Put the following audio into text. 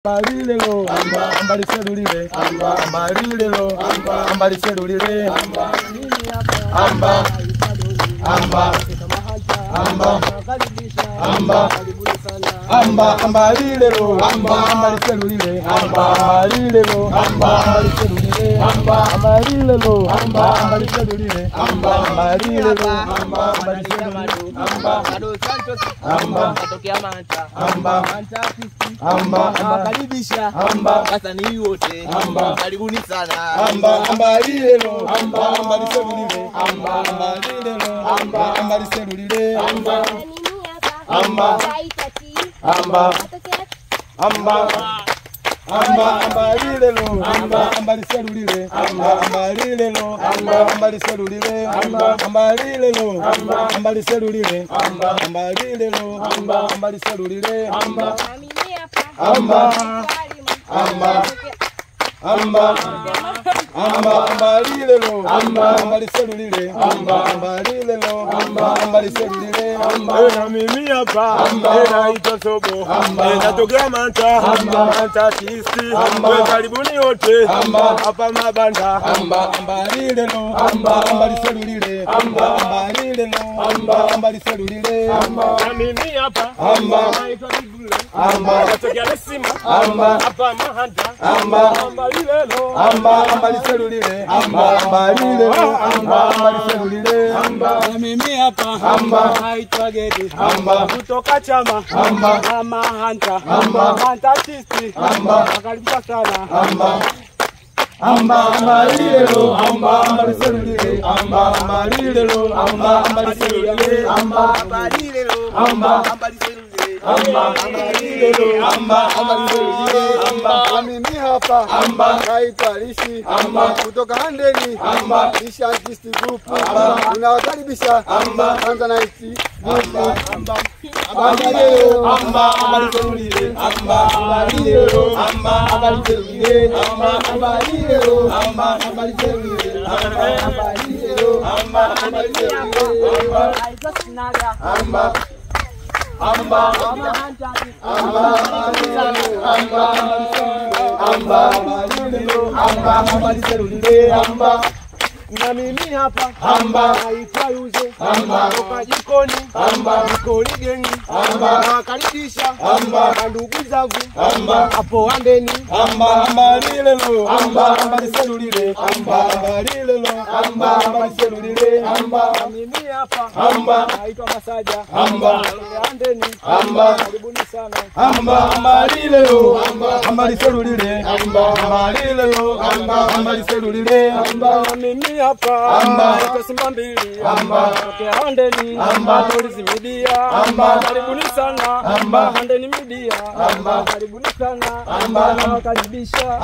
Ambarilelo, ambaliselulile, ambarilelo, ambaliselulile, amba, ambarilelo, ambaliselulile, ambarilelo, ambaliselulile, ambarilelo, ambaliselulile, ambarilelo, karibisha wasanii wote, karibuni sana. Ambarilelo, ambaliselulile, ambarilelo, ambaliselulile, ambarilelo, ambaliselulile, ambarilelo, ambaliselulile, ambarilelo, ambaliselulile, ambarilelo, ambaliselulile, ambarilelo, ambaliselulile, ambarilelo, ambaliselulile, na mimi hapa naitwa Sobo, natokea Manta Artisti, karibuni wote hapa Mabanda. ambarilelo, ambaliselulile, ambarilelo, ambaliselulile, Na mimi hapa naitwa Bibule, natokea Lesima hapa Mahanta, ambalilelo, ambaliselulile, ambarilelo, ambaliselulile, na mimi hapa naitwa Gedi, kutoka chama Mahanta Artisti, nakaribisha sana. Ambarilelo, ambaliselulile, ambarilelo, ambaliselulile, ambarilelo, Mimi hapa naitwa Rishi kutoka Handeni Rishi Artist Group. Tunawakaribisha Tanzanite ambarilelo, ambaliselulile, ambarilelo, ambaliselulile, ambarilelo, ambaliselulile, Na mimi hapa naitwa Yuze, kutoka jikoni jikoni gengi, nawakaribisha ndugu zangu hapo Handeni. ambarilelo, ambaliselulile, ambarilelo, ambaliselulile, Na mimi hapa naitwa Masaja, kutoka Handeni, karibuni sana. ambarilelo, ambaliselulile, ambarilelo, ambaliselulile, Na mimi hapa naitwa Simba Mbili, kutoka Handeni, Tourism Media, karibuni sana. Handeni Media, karibuni sana, nawakaribisha.